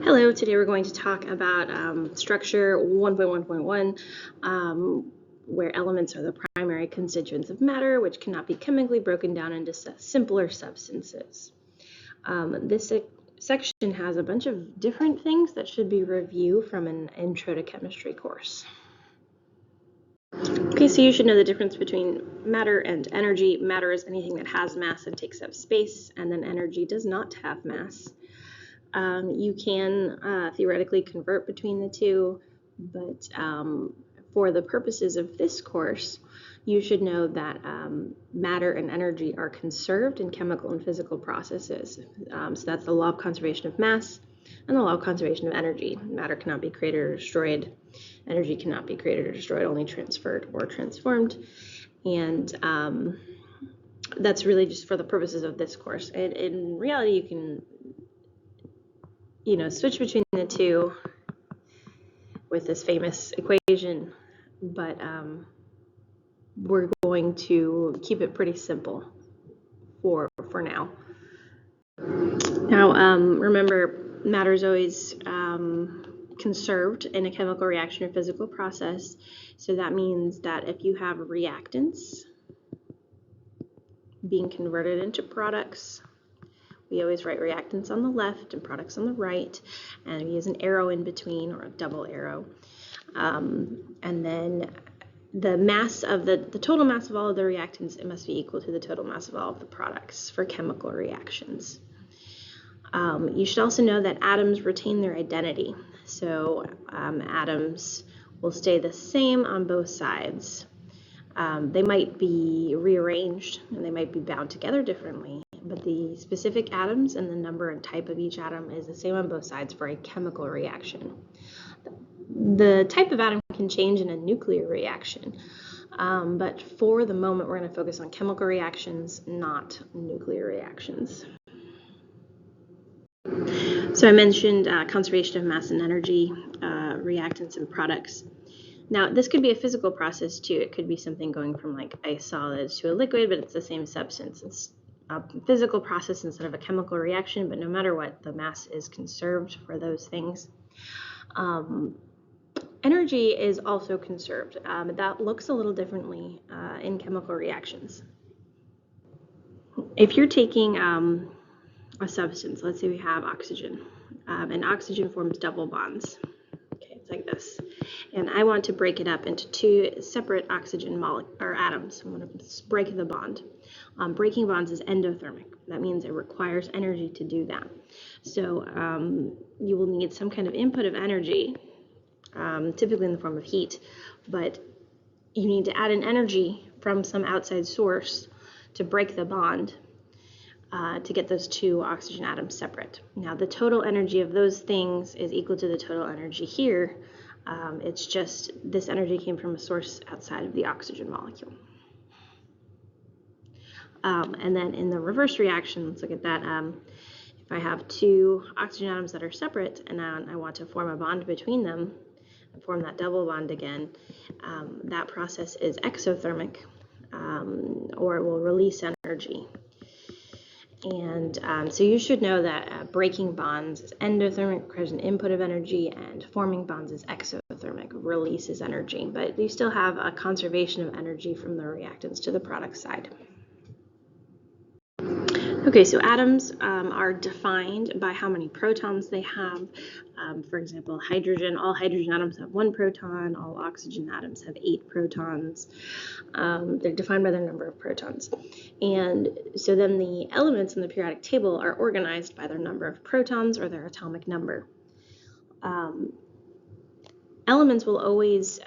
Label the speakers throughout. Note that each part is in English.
Speaker 1: Hello, today we're going to talk about structure 1.1.1, where elements are the primary constituents of matter, which cannot be chemically broken down into simpler substances. This section has a bunch of different things that should be reviewed from an intro to chemistry course. Okay, so you should know the difference between matter and energy. Matter is anything that has mass and takes up space, and then energy does not have mass. You can theoretically convert between the two, but for the purposes of this course, you should know that matter and energy are conserved in chemical and physical processes. So that's the law of conservation of mass and the law of conservation of energy. Matter cannot be created or destroyed. Energy cannot be created or destroyed, only transferred or transformed. And that's really just for the purposes of this course. And in reality, you can switch between the two with this famous equation, but we're going to keep it pretty simple for now. Now, remember, matter is always conserved in a chemical reaction or physical process, so that means that if you have reactants being converted into products, we always write reactants on the left and products on the right, and we use an arrow in between, or a double arrow. And then the mass of the total mass of all of the reactants, it must be equal to the total mass of all of the products for chemical reactions. You should also know that atoms retain their identity. So atoms will stay the same on both sides. They might be rearranged and they might be bound together differently, but the specific atoms and the number and type of each atom is the same on both sides for a chemical reaction. The type of atom can change in a nuclear reaction, but for the moment we're going to focus on chemical reactions, not nuclear reactions. So I mentioned conservation of mass and energy, reactants and products. Now, this could be a physical process too. It could be something going from like a solid to a liquid, but it's the same substance. It's a physical process instead of a chemical reaction, but no matter what, the mass is conserved for those things. Energy is also conserved. That looks a little differently in chemical reactions. If you're taking a substance, let's say we have oxygen, and oxygen forms double bonds. Okay, it's like this. And I want to break it up into two separate oxygen atoms. I'm going to break the bond. Breaking bonds is endothermic. That means it requires energy to do that. So you will need some kind of input of energy, typically in the form of heat, but you need to add an energy from some outside source to break the bond to get those two oxygen atoms separate. Now, the total energy of those things is equal to the total energy here. It's just this energy came from a source outside of the oxygen molecule. And then in the reverse reaction, let's look at that. If I have two oxygen atoms that are separate and I want to form a bond between them and form that double bond again, that process is exothermic, or it will release energy. And so you should know that breaking bonds is endothermic, requires an input of energy, and forming bonds is exothermic, releases energy. But you still have a conservation of energy from the reactants to the product side. Okay, so atoms are defined by how many protons they have. For example, hydrogen, all hydrogen atoms have 1 proton, all oxygen atoms have 8 protons. They're defined by their number of protons. And so then the elements in the periodic table are organized by their number of protons or their atomic number. Elements will always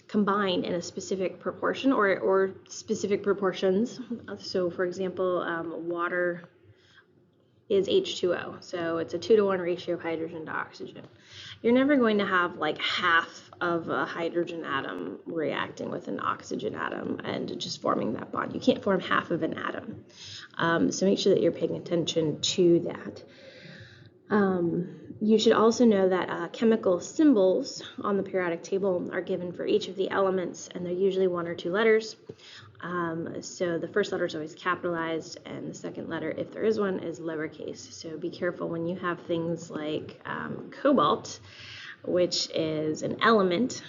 Speaker 1: combine in a specific proportion or specific proportions. So for example, water is H2O, so it's a 2-to-1 ratio of hydrogen to oxygen. You're never going to have like half of a hydrogen atom reacting with an oxygen atom and just forming that bond. You can't form half of an atom. So make sure that you're paying attention to that. You should also know that chemical symbols on the periodic table are given for each of the elements, and they're usually 1 or 2 letters. So the first letter is always capitalized, and the second letter, if there is one, is lowercase. So be careful when you have things like cobalt, which is an element,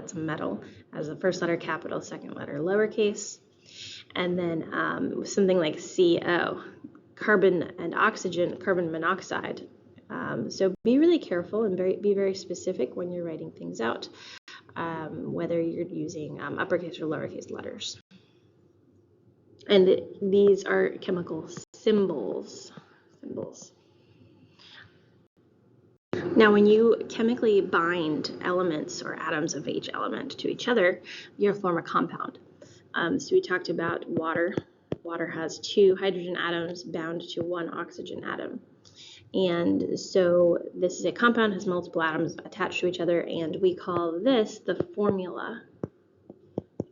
Speaker 1: it's a metal, as the first letter capital, second letter lowercase. And then something like CO, carbon and oxygen, carbon monoxide. So be really careful and be very specific when you're writing things out, whether you're using uppercase or lowercase letters. And these are chemical symbols. Now, when you chemically bind elements or atoms of each element to each other, you form a compound. So we talked about water. Water has 2 hydrogen atoms bound to 1 oxygen atom. And so this is a compound, has multiple atoms attached to each other, and we call this the formula.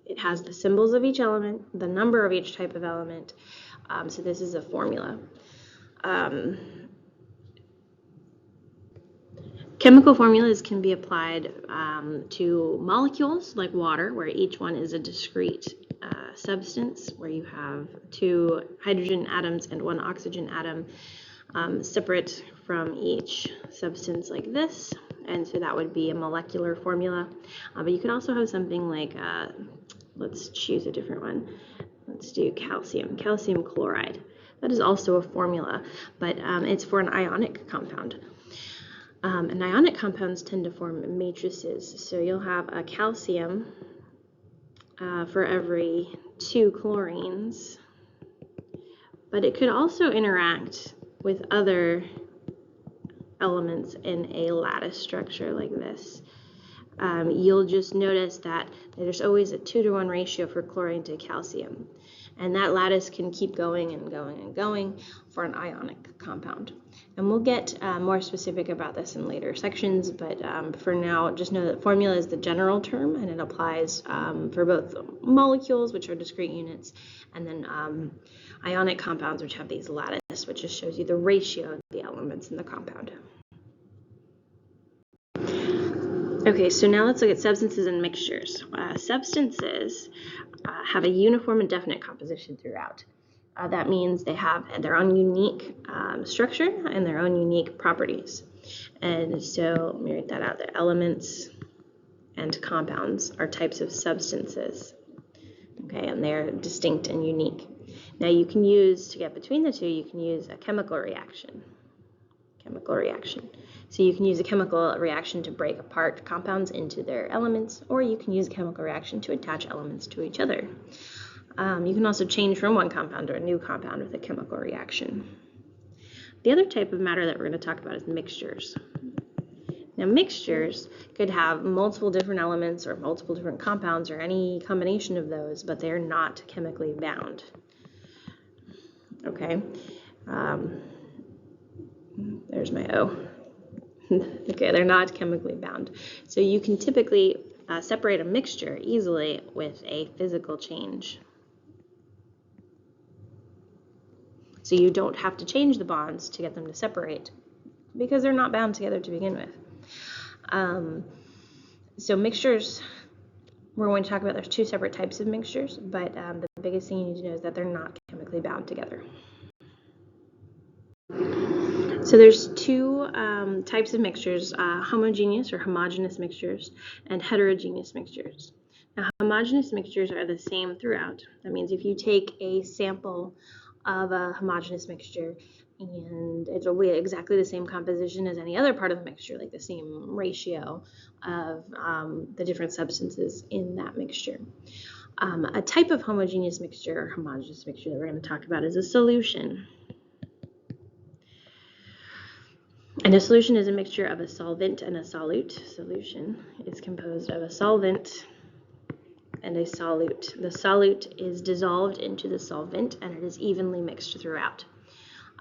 Speaker 1: It has the symbols of each element, the number of each type of element. So this is a formula. Chemical formulas can be applied to molecules like water, where each one is a discrete substance, where you have 2 hydrogen atoms and 1 oxygen atom separate from each substance like this. And so that would be a molecular formula. But you could also have something like, let's choose a different one. Let's do calcium chloride. That is also a formula, but it's for an ionic compound. And ionic compounds tend to form matrices. So you'll have a calcium for every 2 chlorines, but it could also interact with other elements in a lattice structure like this. You'll just notice that there's always a 2-to-1 ratio for chlorine to calcium, and that lattice can keep going and going and going for an ionic compound. And we'll get more specific about this in later sections, but for now, just know that formula is the general term, and it applies for both molecules, which are discrete units, and then ionic compounds, which have these lattice, which just shows you the ratio of the elements in the compound. Okay, so now let's look at substances and mixtures. Substances have a uniform and definite composition throughout. That means they have their own unique structure and their own unique properties. And so let me write that out. The elements and compounds are types of substances. Okay, and they're distinct and unique. Now you can use, to get between the two, you can use a chemical reaction. So you can use a chemical reaction to break apart compounds into their elements, or you can use a chemical reaction to attach elements to each other. You can also change from one compound to a new compound with a chemical reaction. The other type of matter that we're going to talk about is mixtures. Now, mixtures could have multiple different elements or multiple different compounds or any combination of those, but they're not chemically bound. Okay. There's my O. Okay, they're not chemically bound. So you can typically separate a mixture easily with a physical change. So you don't have to change the bonds to get them to separate because they're not bound together to begin with. So mixtures, we're going to talk about, there's 2 separate types of mixtures, but the biggest thing you need to know is that they're not chemically bound together. So there's 2 types of mixtures, homogeneous or homogeneous mixtures and heterogeneous mixtures. Now, homogeneous mixtures are the same throughout. That means if you take a sample of a homogeneous mixture and it'll be exactly the same composition as any other part of the mixture, like the same ratio of the different substances in that mixture. A type of homogeneous mixture or homogeneous mixture that we're going to talk about is a solution. And a solution is a mixture of a solvent and a solute. Solution is composed of a solvent and a solute. The solute is dissolved into the solvent and it is evenly mixed throughout.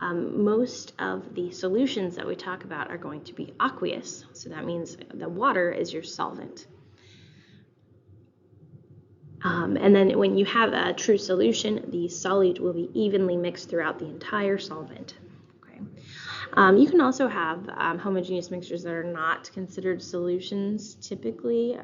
Speaker 1: Most of the solutions that we talk about are going to be aqueous, so that means the water is your solvent. And then when you have a true solution, the solute will be evenly mixed throughout the entire solvent. Okay. You can also have homogeneous mixtures that are not considered solutions typically.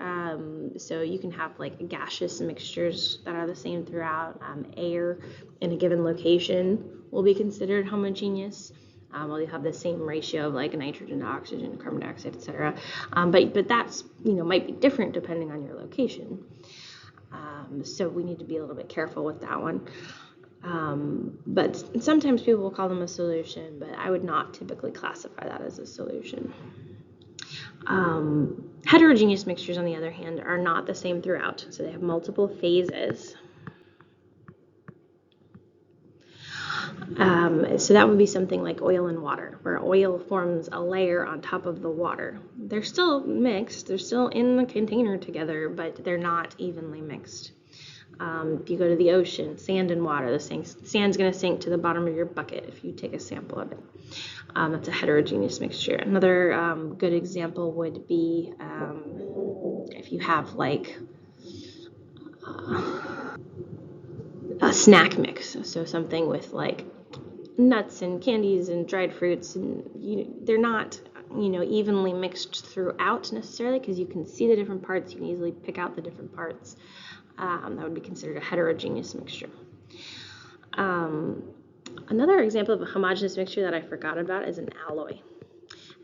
Speaker 1: So you can have like gaseous mixtures that are the same throughout. Air in a given location will be considered homogeneous. Well, you have the same ratio of like nitrogen to oxygen, carbon dioxide, etc. But that's, might be different depending on your location. So we need to be a little bit careful with that one. But sometimes people will call them a solution, but I would not typically classify that as a solution. Heterogeneous mixtures, on the other hand, are not the same throughout, so they have multiple phases. So that would be something like oil and water, where oil forms a layer on top of the water. They're still mixed, they're still in the container together, but they're not evenly mixed. If you go to the ocean, sand and water, the sand's going to sink to the bottom of your bucket if you take a sample of it. That's a heterogeneous mixture. Another good example would be if you have like a snack mix, so something with like nuts and candies and dried fruits, and they're not evenly mixed throughout necessarily, because you can see the different parts, you can easily pick out the different parts. That would be considered a heterogeneous mixture. Another example of a homogeneous mixture that I forgot about is an alloy.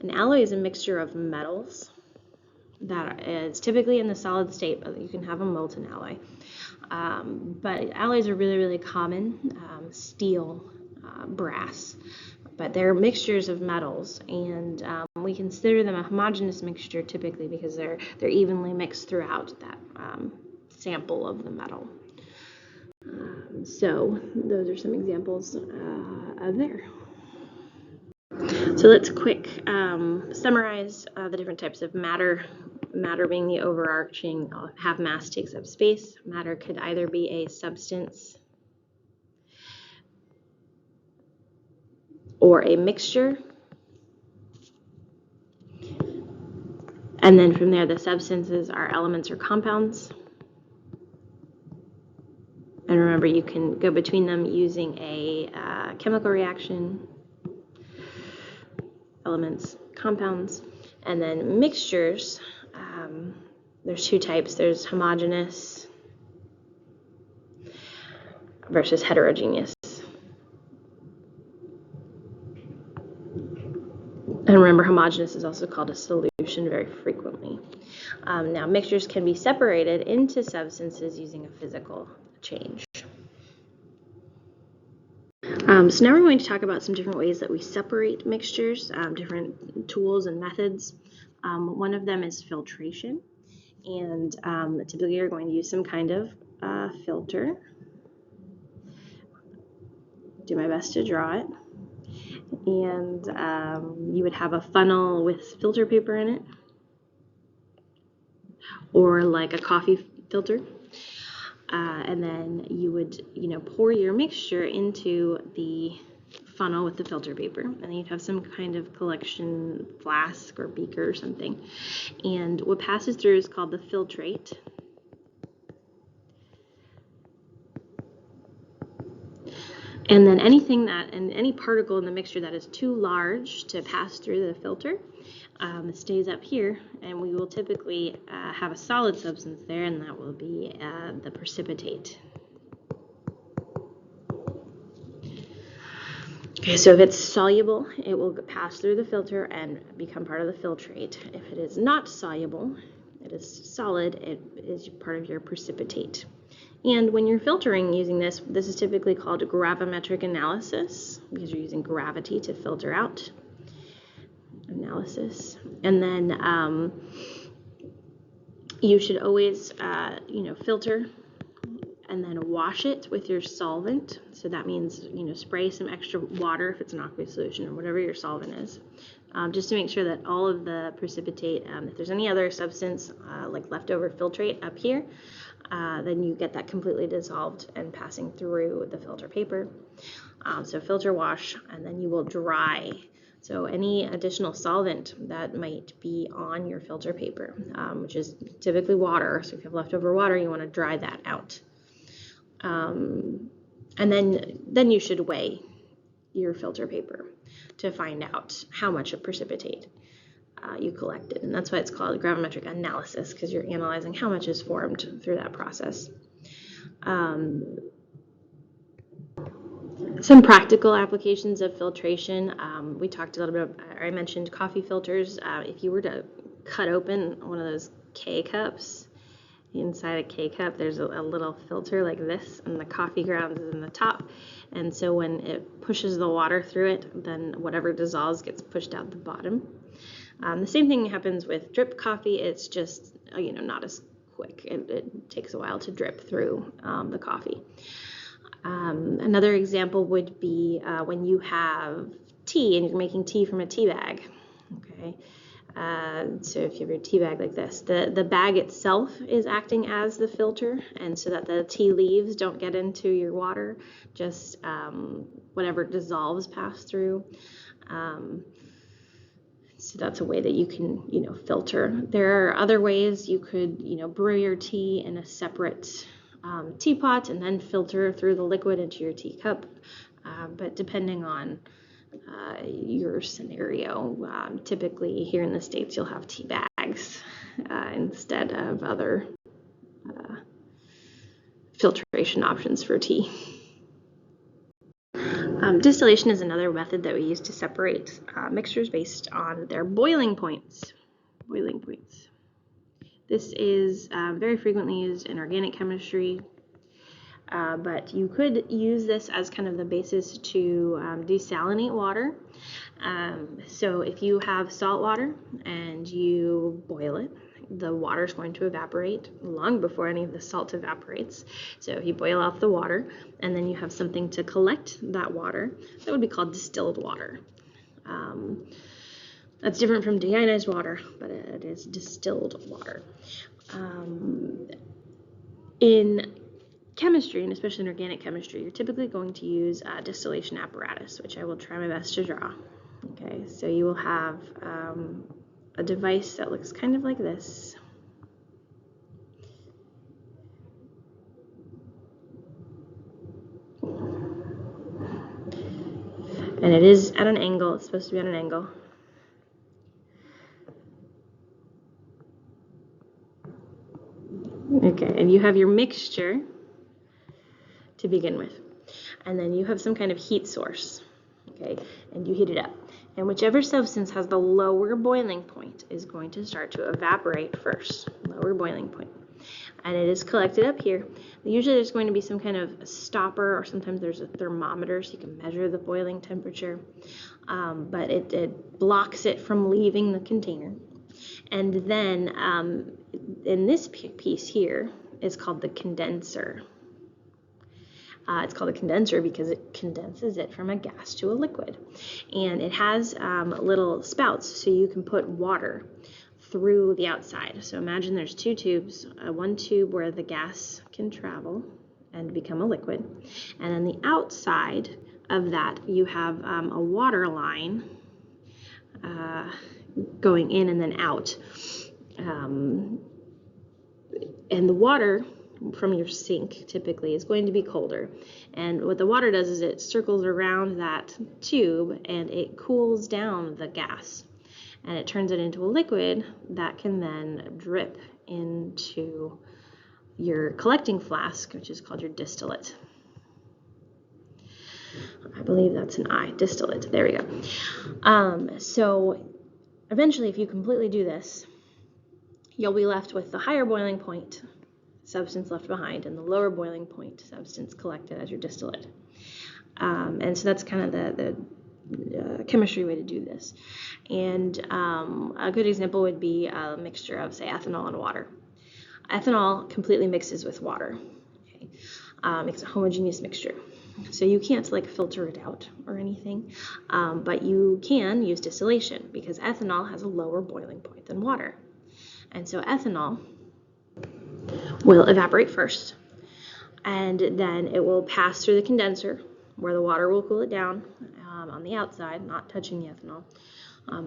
Speaker 1: An alloy is a mixture of metals that is typically in the solid state, but you can have a molten alloy. But alloys are really, really common, steel, brass, but they're mixtures of metals, and we consider them a homogeneous mixture typically because they're evenly mixed throughout that sample of the metal. So those are some examples of there. So let's quick summarize the different types of matter. Matter being the overarching, half mass takes up space. Matter could either be a substance or a mixture. And then from there, the substances are elements or compounds. And remember, you can go between them using a chemical reaction, elements, compounds, and then mixtures. There's two types. There's homogeneous versus heterogeneous. And remember, homogeneous is also called a solution very frequently. Now, mixtures can be separated into substances using a physical change. So now we're going to talk about some different ways that we separate mixtures, different tools and methods. One of them is filtration, and typically you're going to use some kind of filter. Do my best to draw it. And you would have a funnel with filter paper in it, or like a coffee filter. And then you would, pour your mixture into the funnel with the filter paper, and then you'd have some kind of collection flask or beaker or something. And what passes through is called the filtrate. And then any particle in the mixture that is too large to pass through the filter stays up here, and we will typically have a solid substance there, and that will be the precipitate. Okay, so if it's soluble, it will pass through the filter and become part of the filtrate. If it is not soluble, it is solid, it is part of your precipitate. And when you're filtering using this is typically called gravimetric analysis, because you're using gravity to filter out. Analysis. And then you should always, filter and then wash it with your solvent. So that means, spray some extra water if it's an aqueous solution or whatever your solvent is, just to make sure that all of the precipitate, if there's any other substance like leftover filtrate up here, then you get that completely dissolved and passing through the filter paper. So filter, wash, and then you will dry. So any additional solvent that might be on your filter paper, which is typically water, so if you have leftover water, you want to dry that out. And then you should weigh your filter paper. to find out how much of precipitate you collected. And that's why it's called gravimetric analysis, because you're analyzing how much is formed through that process. Some practical applications of filtration. We talked a little bit, I mentioned coffee filters. If you were to cut open one of those K-cups, inside a K-cup there's a little filter like this, and the coffee grounds is in the top. And so when it pushes the water through it, then whatever dissolves gets pushed out the bottom. The same thing happens with drip coffee. It's just, not as quick. It takes a while to drip through the coffee. Another example would be when you have tea and you're making tea from a tea bag. Okay, so if you have your tea bag like this, the bag itself is acting as the filter, and so that the tea leaves don't get into your water, just whatever dissolves pass through. So that's a way that you can, filter. There are other ways you could, brew your tea in a separate teapot and then filter through the liquid into your teacup. But depending on your scenario, typically here in the States you'll have tea bags instead of other filtration options for tea. Distillation is another method that we use to separate mixtures based on their boiling points. This is very frequently used in organic chemistry, but you could use this as kind of the basis to desalinate water. So if you have salt water and you boil it, the water is going to evaporate long before any of the salt evaporates. So if you boil off the water and then you have something to collect that water, that would be called distilled water. That's different from deionized water, but it is distilled water. In chemistry, and especially in organic chemistry, you're typically going to use a distillation apparatus, which I will try my best to draw. Okay, so you will have a device that looks kind of like this. And it is at an angle. It's supposed to be at an angle. Okay, and you have your mixture to begin with. And then you have some kind of heat source. Okay, and you heat it up. And whichever substance has the lower boiling point is going to start to evaporate first, lower boiling point. And it is collected up here. Usually there's going to be some kind of stopper, or sometimes there's a thermometer so you can measure the boiling temperature. But it blocks it from leaving the container. And then in this piece here is called the condenser. It's called a condenser because it condenses it from a gas to a liquid. And it has little spouts so you can put water through the outside. So imagine there's two tubes, one tube where the gas can travel and become a liquid. And on the outside of that, you have a water line going in and then out. And the water from your sink typically is going to be colder. And what the water does is it circles around that tube and it cools down the gas. And it turns it into a liquid that can then drip into your collecting flask, which is called your distillate. I believe that's an I, distillate. There we go. So eventually, if you completely do this, you'll be left with the higher boiling point substance left behind and the lower boiling point substance collected as your distillate. And so that's kind of the chemistry way to do this. And a good example would be a mixture of, say, ethanol and water. Ethanol completely mixes with water. Okay? Makes a homogeneous mixture. So you can't filter it out or anything, but you can use distillation because ethanol has a lower boiling point than water. And so ethanol will evaporate first, and then it will pass through the condenser where the water will cool it down on the outside, not touching the ethanol,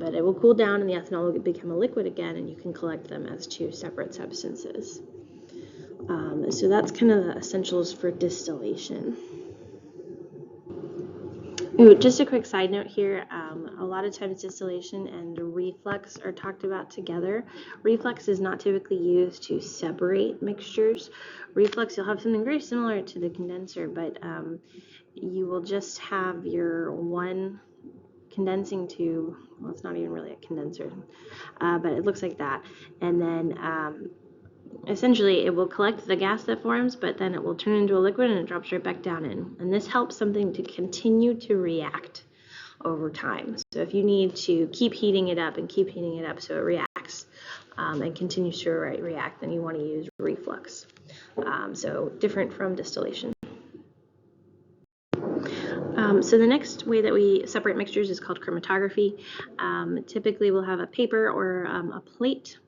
Speaker 1: but it will cool down and the ethanol will become a liquid again, and you can collect them as two separate substances. So that's kind of the essentials for distillation. Ooh, just a quick side note here. A lot of times distillation and reflux are talked about together. Reflux is not typically used to separate mixtures. Reflux, you'll have something very similar to the condenser, but you will just have your one condensing tube. Well, it's not even really a condenser, but it looks like that. And then essentially it will collect the gas that forms, but then it will turn into a liquid and it drops right back down in. And this helps something to continue to react over time. So if you need to keep heating it up and keep heating it up so it reacts and continues to react, then you want to use reflux. So different from distillation. So the next way that we separate mixtures is called chromatography. Typically we'll have a paper or a plate.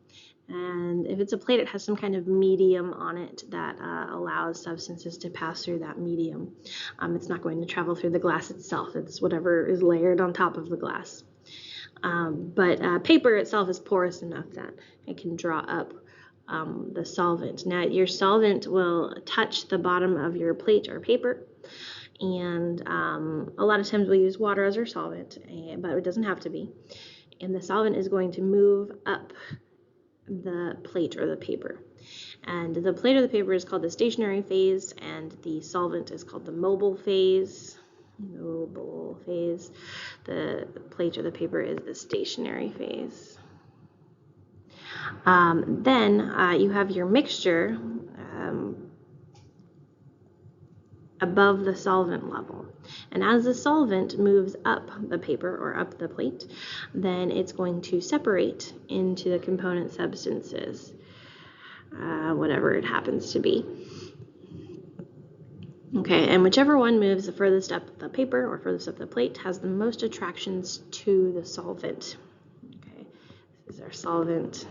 Speaker 1: And if it's a plate, it has some kind of medium on it that allows substances to pass through that medium. It's not going to travel through the glass itself. It's whatever is layered on top of the glass. But paper itself is porous enough that it can draw up the solvent. Now, your solvent will touch the bottom of your plate or paper. And a lot of times we'll use water as our solvent, but it doesn't have to be. And the solvent is going to move up the plate or the paper. And the plate or the paper is called the stationary phase, and the solvent is called the mobile phase. Mobile phase. The plate or the paper is the stationary phase. Then you have your mixture above the solvent level. And as the solvent moves up the paper or up the plate, then it's going to separate into the component substances, whatever it happens to be. Okay, and whichever one moves the furthest up the paper or furthest up the plate has the most attractions to the solvent. Okay, this is our solvent.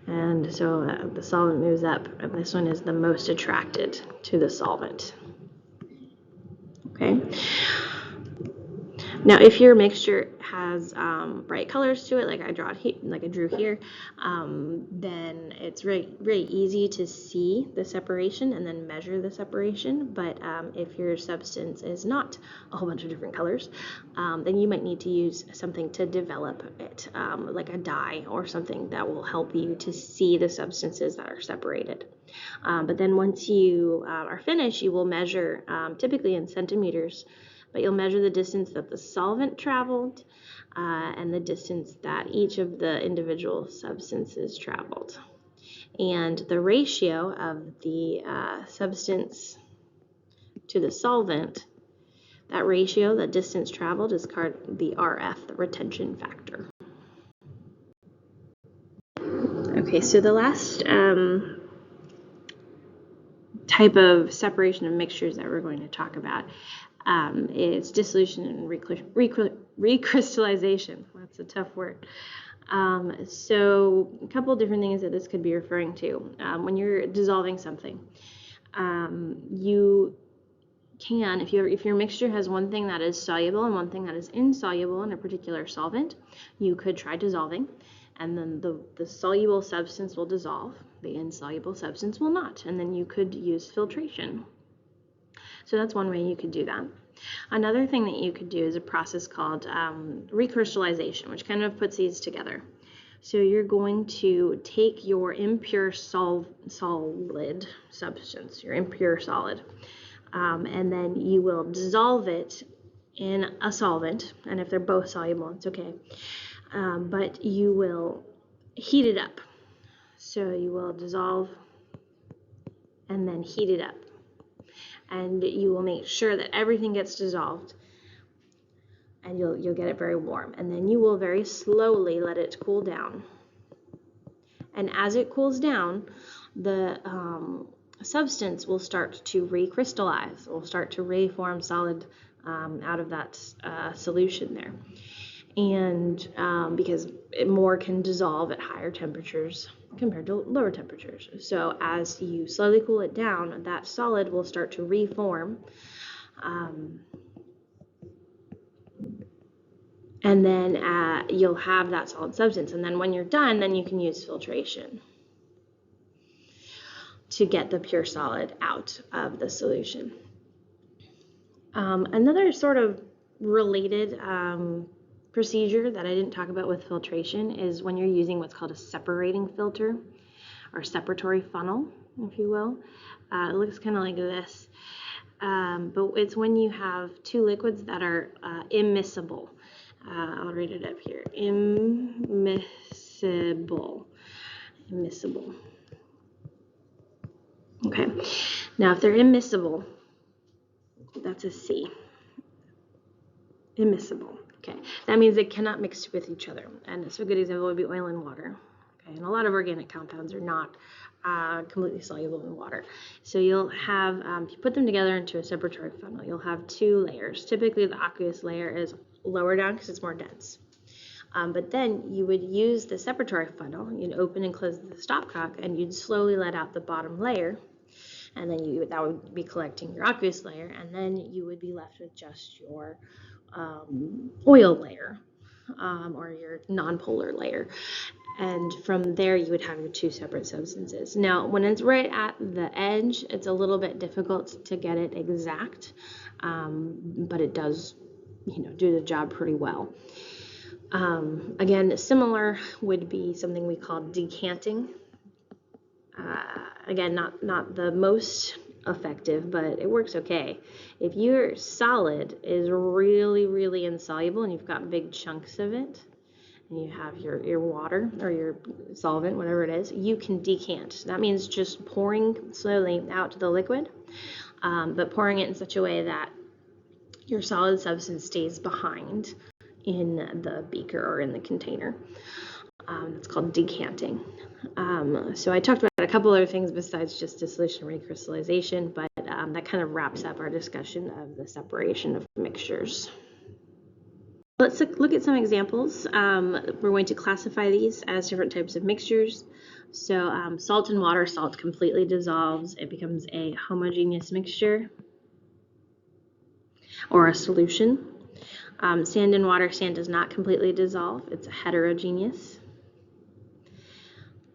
Speaker 1: And so the solvent moves up, and this one is the most attracted to the solvent. Okay. Now, if your mixture has bright colors to it, like I drew here, then it's very easy to see the separation and then measure the separation. But if your substance is not a whole bunch of different colors, then you might need to use something to develop it, like a dye or something that will help you to see the substances that are separated. But then once you are finished, you will measure, typically in centimeters, but you'll measure the distance that the solvent traveled and the distance that each of the individual substances traveled. And the ratio of the substance to the solvent, that ratio, that distance traveled, is called the RF, the retention factor. Okay, so the last type of separation of mixtures that we're going to talk about is dissolution and recrystallization. That's a tough word. So a couple different things that this could be referring to. When you're dissolving something, you can, if your mixture has one thing that is soluble and one thing that is insoluble in a particular solvent, you could try dissolving, and then the soluble substance will dissolve, the insoluble substance will not, and then you could use filtration. So that's one way you could do that. Another thing that you could do is a process called recrystallization, which kind of puts these together. So you're going to take your impure solid substance, your impure solid, and then you will dissolve it in a solvent, and if they're both soluble, it's okay. But you will heat it up. So you will dissolve and then heat it up. And you will make sure that everything gets dissolved, and you'll get it very warm. And then you will very slowly let it cool down. And as it cools down, the substance will start to recrystallize, will start to reform solid out of that solution there. And because more can dissolve at higher temperatures compared to lower temperatures. So as you slowly cool it down, that solid will start to reform. And then you'll have that solid substance. And then when you're done, then you can use filtration to get the pure solid out of the solution. Another sort of related procedure that I didn't talk about with filtration is when you're using what's called a separating filter or separatory funnel, if you will. It looks kind of like this, but it's when you have two liquids that are immiscible. I'll read it up here. Immiscible. Immiscible. Okay. Now, if they're immiscible, that's a C. Immiscible. Okay. That means they cannot mix with each other. And so a good example would be oil and water. Okay. And a lot of organic compounds are not completely soluble in water. So you'll have, if you put them together into a separatory funnel, you'll have two layers. Typically, the aqueous layer is lower down because it's more dense. But then you would use the separatory funnel. You'd open and close the stopcock, and you'd slowly let out the bottom layer. And then that would be collecting your aqueous layer, and then you would be left with just your oil layer or your nonpolar layer. And from there, you would have your two separate substances. Now, when it's right at the edge, it's a little bit difficult to get it exact, but it does, do the job pretty well. Again, similar would be something we call decanting. Again, not the most effective, but it works okay. If your solid is really, really insoluble and you've got big chunks of it, and you have your water or your solvent, whatever it is, you can decant. That means just pouring slowly out the liquid, but pouring it in such a way that your solid substance stays behind in the beaker or in the container. It's called decanting. So I talked about a couple other things besides just dissolution and recrystallization, but that kind of wraps up our discussion of the separation of mixtures. Let's look at some examples. We're going to classify these as different types of mixtures. So salt and water, salt completely dissolves. It becomes a homogeneous mixture or a solution. Sand and water, sand does not completely dissolve. It's a heterogeneous.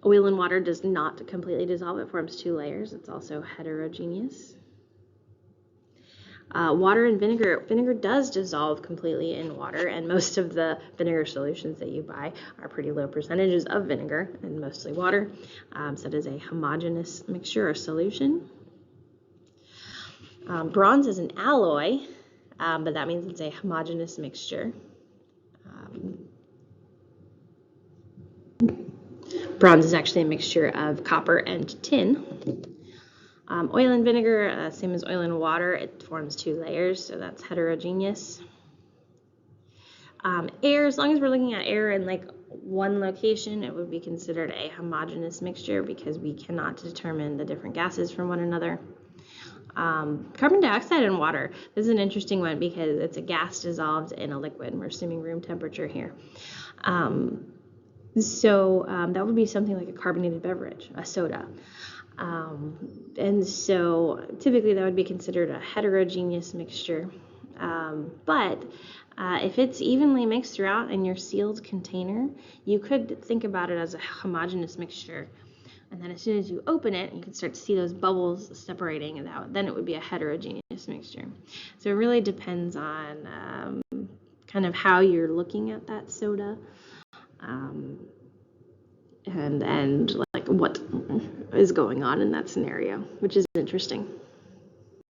Speaker 1: Oil and water does not completely dissolve. It forms two layers. It's also heterogeneous. Water and vinegar. Vinegar does dissolve completely in water, and most of the vinegar solutions that you buy are pretty low percentages of vinegar and mostly water. So it is a homogeneous mixture or solution. Bronze is an alloy, but that means it's a homogeneous mixture. Bronze is actually a mixture of copper and tin. Oil and vinegar, same as oil and water, it forms two layers, so that's heterogeneous. Air, as long as we're looking at air in like one location, it would be considered a homogeneous mixture because we cannot determine the different gases from one another. Carbon dioxide and water, this is an interesting one because it's a gas dissolved in a liquid. We're assuming room temperature here. So that would be something like a carbonated beverage, a soda. And so typically that would be considered a heterogeneous mixture. But if it's evenly mixed throughout in your sealed container, you could think about it as a homogeneous mixture. And then as soon as you open it, you can start to see those bubbles separating, and then it would be a heterogeneous mixture. So it really depends on kind of how you're looking at that soda. And like what is going on in that scenario, which is interesting.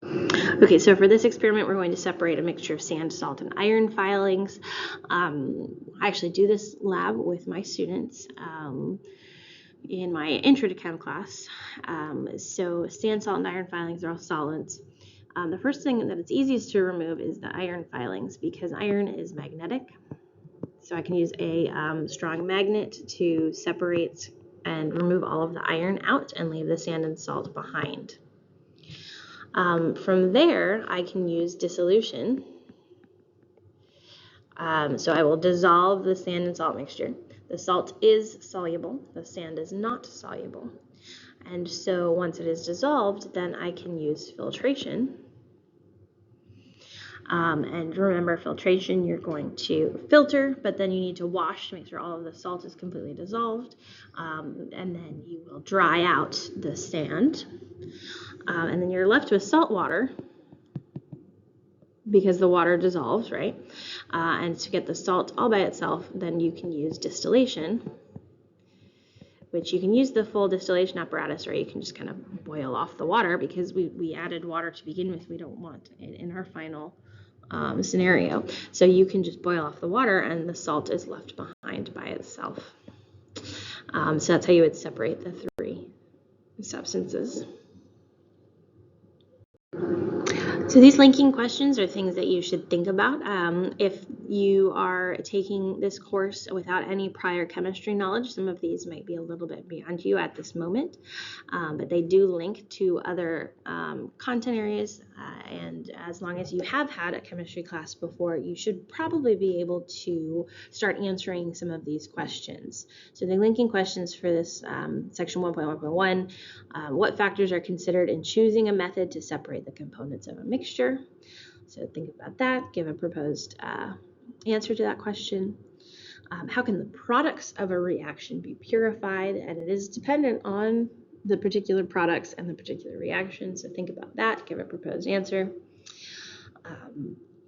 Speaker 1: Okay, so for this experiment, we're going to separate a mixture of sand, salt, and iron filings. I actually do this lab with my students in my intro to chem class. So sand, salt, and iron filings are all solids. The first thing that it's easiest to remove is the iron filings because iron is magnetic. So I can use a strong magnet to separate and remove all of the iron out and leave the sand and salt behind. From there, I can use dissolution. So I will dissolve the sand and salt mixture. The salt is soluble, the sand is not soluble. And so once it is dissolved, then I can use filtration. And remember, filtration, you're going to filter, but then you need to wash to make sure all of the salt is completely dissolved. And then you will dry out the sand. And then you're left with salt water. because the water dissolves, right? And to get the salt all by itself, then you can use distillation, which you can use the full distillation apparatus, or you can just kind of boil off the water, because we added water to begin with. We don't want it in our final scenario. So you can just boil off the water and the salt is left behind by itself. So that's how you would separate the three substances. So these linking questions are things that you should think about. If you are taking this course without any prior chemistry knowledge, some of these might be a little bit beyond you at this moment, but they do link to other content areas, and as long as you have had a chemistry class before, you should probably be able to start answering some of these questions. So the linking questions for this section 1.1.1, what factors are considered in choosing a method to separate the components of a mixture? So think about that, give a proposed answer to that question. How can the products of a reaction be purified? And it is dependent on the particular products and the particular reaction, so think about that, give a proposed answer.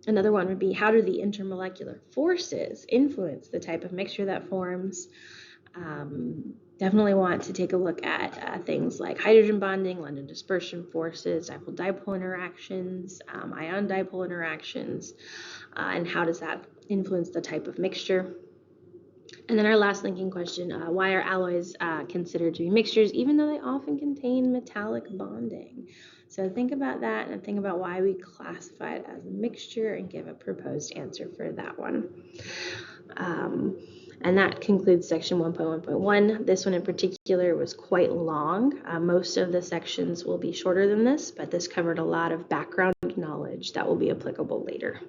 Speaker 1: Another one would be, how do the intermolecular forces influence the type of mixture that forms? Definitely want to take a look at things like hydrogen bonding, London dispersion forces, dipole-dipole interactions, ion dipole interactions, and how does that influence the type of mixture? And then our last linking question, why are alloys considered to be mixtures, even though they often contain metallic bonding? So think about that and think about why we classify it as a mixture and give a proposed answer for that one. And that concludes section 1.1.1. This one in particular was quite long. Most of the sections will be shorter than this, but this covered a lot of background knowledge that will be applicable later.